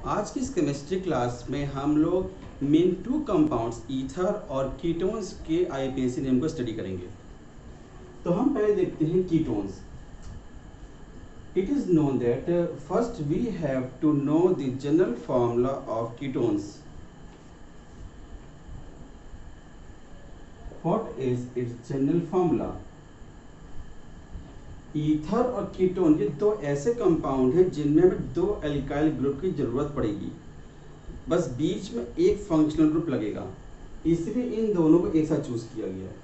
आज की इस केमिस्ट्री क्लास में हम लोग मेन टू कंपाउंड्स ईथर और कीटोन्स के आईपीएसी नेम को स्टडी करेंगे। तो हम पहले देखते हैं ketones. It is known that first we have to know the general formula of ketones. What is its general formula? Ether और कीटोन ये दो ऐसे कंपाउंड हैं जिनमें हमें दो एल्काइल ग्रुप की जरूरत पड़ेगी, बस बीच में एक फंक्शनल ग्रुप लगेगा, इसलिए इन दोनों को एक साथ चूज किया गया है।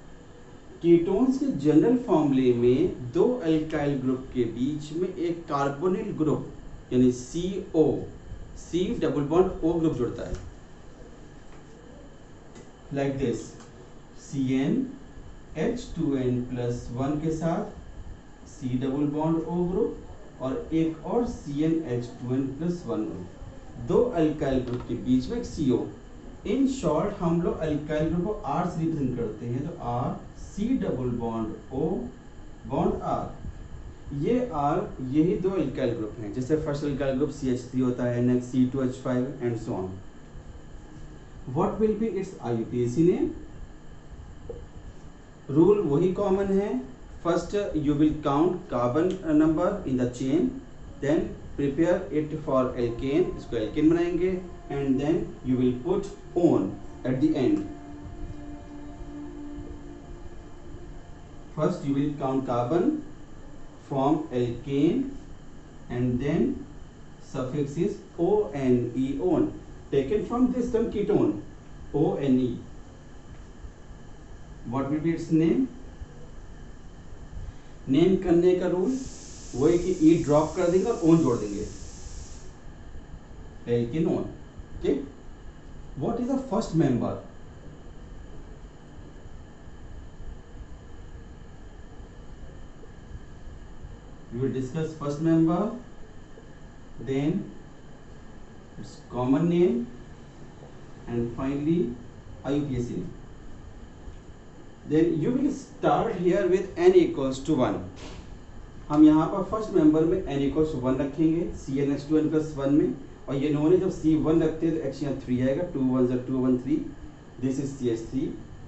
कीटोन्स के जनरल फॉर्मूले में दो एल्काइल ग्रुप के बीच में एक कार्बोनिल ग्रुप यानी CO C double bond O group जुड़ता है, लाइक दिस CN H2N+1 के साथ C double bond O group और एक और CnH2n+1 दो अल्काइल ग्रुप के बीच में एक CO। इन शॉर्ट हम लोग अल्काइल ग्रुप को R से रिप्रेजेंट करते हैं, तो R C double bond O bond R। ये R यही दो अल्काइल ग्रुप हैं, जैसे फर्स्ट अल्काइल ग्रुप CH3 होता है, next C2H5 and so on. What will be it's IUPAC name? Rule वही कॉमन है। First, you will count carbon number in the chain, then prepare it for alkane, इसको alkane बनाएंगे, and then you will put on at the end. First, you will count carbon, form alkane, and then suffix is ONE, on, taken from this term ketone, ONE. What will be its name? Name करने का rule वही कि ई drop कर देंगे और one जोड़ देंगे, alkane one. Okay, what is the first member? We will discuss first member, then its common name and finally IUPAC name. Then you will start here with n equals to 1. हम यहाँ पर first member में n equals to 1 रखेंगे CnH2n+1 में, और ये इन्होंने जब C1 रखते हैं तो H यहाँ 3 आएगा, 2 1 2 1 3, this is CH3,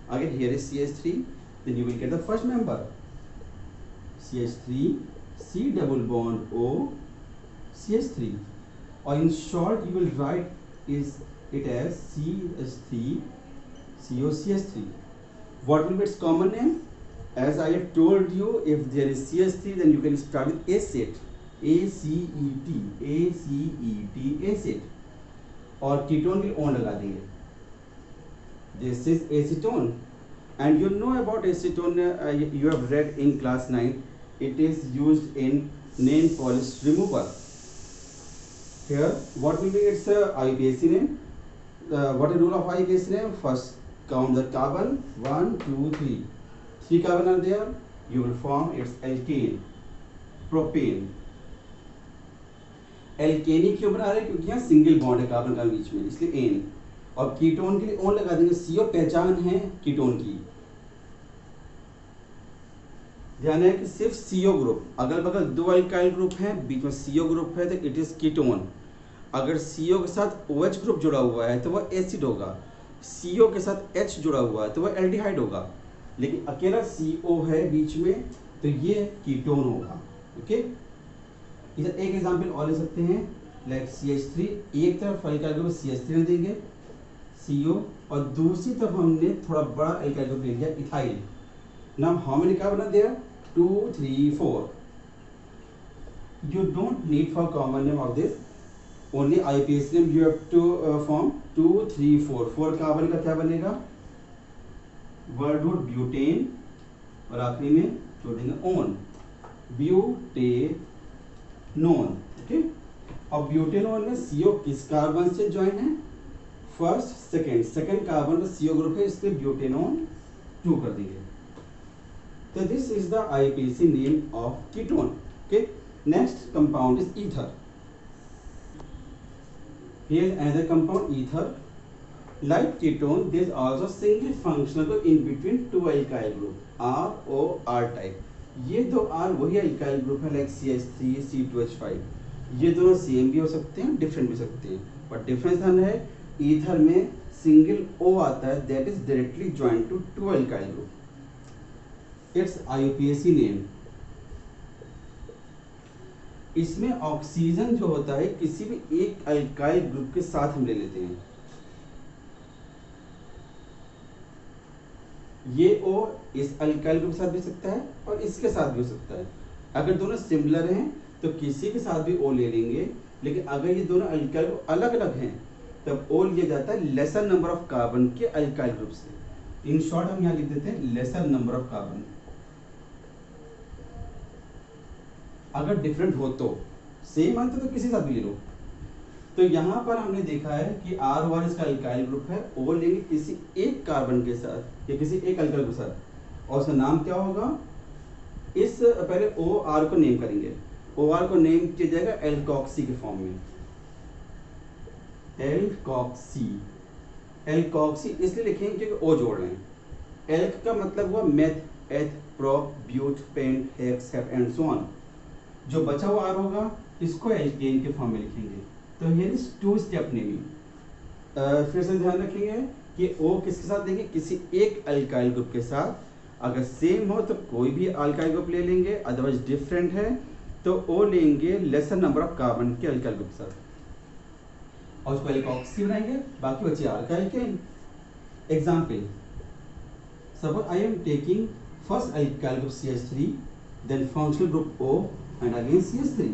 again here is CH3, then you will get the first member CH3 C double bond O CH3, or in short you will write is it as CH3 COCH3. What will be its common name? As I have told you, if there is CH3, then you can start with acet, acet, और ketone के own लगा देंगे. This is acetone, and you know about acetone. You have read in class 9. It is used in nail polish remover. Here, what will be its IUPAC name? What is rule of IUPAC name? First, count the carbon 1 2 3. 3 carbon are there, you will form its alkane, propane. एल्केनी क्यों बना रहे हैं? क्योंकि यहाँ single bond है carbon का बीच में, इसलिए एन। और कीटोन के लिए ओन लगा देंगे, CO पहचान है कीटोन की। ध्यान है कि सिर्फ CO ग्रुप, अगल बगल दो अल्काइल ग्रुप हैं, बीच में CO ग्रुप है तो इट इज कीटोन। अगर CO के साथ OH ग्रुप जुड़ा हुआ है तो वह एसिड होगा, CO के साथ H जुड़ा हुआ है तो वह एल्डिहाइड होगा, लेकिन अकेला CO है बीच में तो ये कीटोन होगा। ओके, इधर एक एग्जांपल और ले सकते हैं, लाइक CH3, एक तरफ अल्काइल ग्रुप CH3 देंगे CO, और दूसरी तरफ हमने थोड़ा बड़ा अल्काइल ग्रुप ले लिया ethyl. Now how many carbon are there? 2 3 4. You don't need for common name of this. Only IUPAC name you have to form 2 3 4. 4 carbon का क्या बनेगा? वर्ड रूट ब्यूटेन, और आखिरी में जोड़ेंगे ओन, ब्यूटेनोन। ओके, और ब्यूटेनोन में CO किस कार्बन से ज्वाइन है? फर्स्ट सेकंड कार्बन का CO ग्रुप है, इसलिए ब्यूटेनोन 2 कर देंगे। तो this is the IUPAC name of ketone. Okay, next compound is ether. Here is another compound, ether. Like ketone, there is also single functional group in between two alkyl group, R O R type. ये दो R वही alkyl group है, like CH3 C2H5. ये दोनों same भी हो सकते हैं, डिफरेंट भी हो सकते हैं, बट डिफरेंस धन है ईथर में सिंगल O आता है that is directly joint to two alkyl group, its IUPAC name. इसमें ऑक्सीजन जो होता है किसी भी एक अल्काइल ग्रुप के साथ हम ले लेते हैं, ये O इस अल्काइल ग्रुप के साथ भी हो सकता है और इसके साथ भी हो सकता है। अगर दोनों सिमिलर हैं तो किसी के साथ भी O ले लेंगे, लेकिन अगर ये दोनों अल्काइल ग्रुप अलग अलग हैं तब O लिया जाता है लेसर नंबर ऑफ कार्बन के अल्काइल ग्रुप से। इन शॉर्ट हम यहाँ लिख देते हैं लेसर नंबर ऑफ कार्बन। अगर डिफरेंट हो तो सेम आंसर तो किसी साथ भी ले लो। तो यहाँ पर हमने देखा है कि R1 इसका अल्काइल ग्रुप है, O लेंगे किसी एक कार्बन के साथ या किसी एक अल्काइल के साथ, और उसका नाम क्या होगा, इस पहले OR को नेम करेंगे, OR को नेम किया जाएगा एल्कोक्सी के फॉर्म में, एल्कोक्सी। एल्कोक्सी इसलिए लिखेंगे क्योंकि O जोड़ रहे हैं। एल्क का मतलब हुआ meth, eth, prop, but, pent, hex, hep and so on. जो बचा हुआ R होगा इसको एल्केन के फॉर्म में लिखेंगे। तो here is two step naming. फिर से ध्यान रखेंगे कि O किसके साथ देंगे, किसी एक अल्काइल ग्रुप के साथ। अगर सेम हो तो कोई भी अल्काइल ग्रुप ले लेंगे, अदरवाइज डिफरेंट है तो O लेंगे लेसर नंबर ऑफ कार्बन के अल्काइल ग्रुप के साथ और उसको एल्कोक्सी बनाएंगे, बाकी बचे R का alkane. Example, suppose I am taking first alkyl group CH3, then functional group O and again CH3.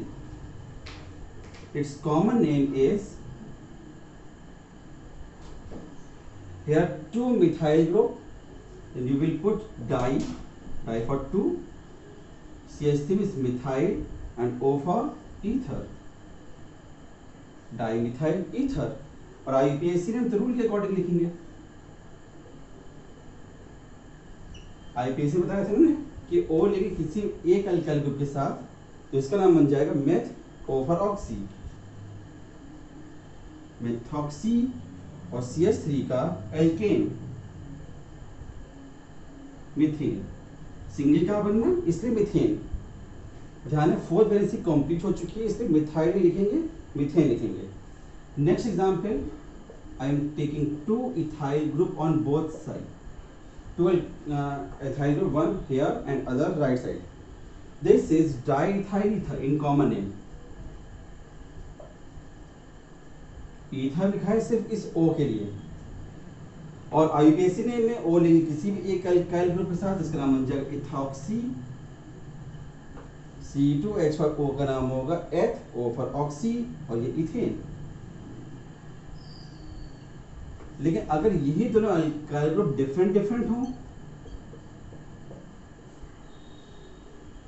Its common name is, here two methyl group, then you will put di for two, CH3 is methyl and O for ether, dimethyl ether। और IUPAC ने हम तो rule के according लिखेंगे। IUPAC बताया था मैंने कि O लेंगे किसी एक अल्काइल ग्रुप के साथ, तो इसका नाम बन जाएगा meth, O for oxy, methoxy, और CH3 का एल्केन, मीथेन। सिंगल का बनना इसलिए मीथेन। ध्यान है फोर्थ वैलेंसी कंप्लीट हो चुकी है इसलिए मिथाइल लिखेंगे, मीथेन लिखेंगे। Next example, I am taking two ethyl group on both side, two ethyl group, one here and other right side. This is diethyl ether in common name. ether लिखा है सिर्फ इस O के लिए, और IUPAC name में O लेंगे किसी भी एक अल्काइल ग्रुप के साथ, इसका नाम बन जाएगा इथॉक्सी, C2H फॉर O का नाम होगा एथ, O फॉर ऑक्सी, और ये इथेन। लेकिन अगर यही दोनों अल्काइल ग्रुप डिफरेंट हों,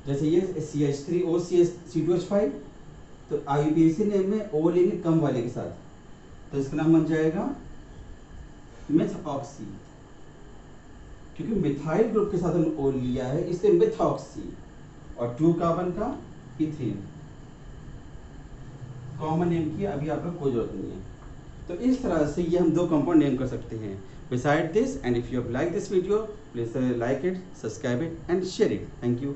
जैसे ये CH3O C2H5, तो IUPAC नेम में O लेंगे कम वाले के साथ, तो इसका नाम बन जाएगा मेथॉक्सी, क्योंकि मिथाइल ग्रुप के साथ हमने O लिया है इसलिए मेथॉक्सी, और 2 कार्बन का इथेन। कॉमन नेम की अभी आपको कोई जरूरत नहीं है। तो इस तरह से ये हम दो कंपाउंड नेम कर सकते हैं। Beside this, and if you have liked this video, please like it, subscribe it and share it. Thank you.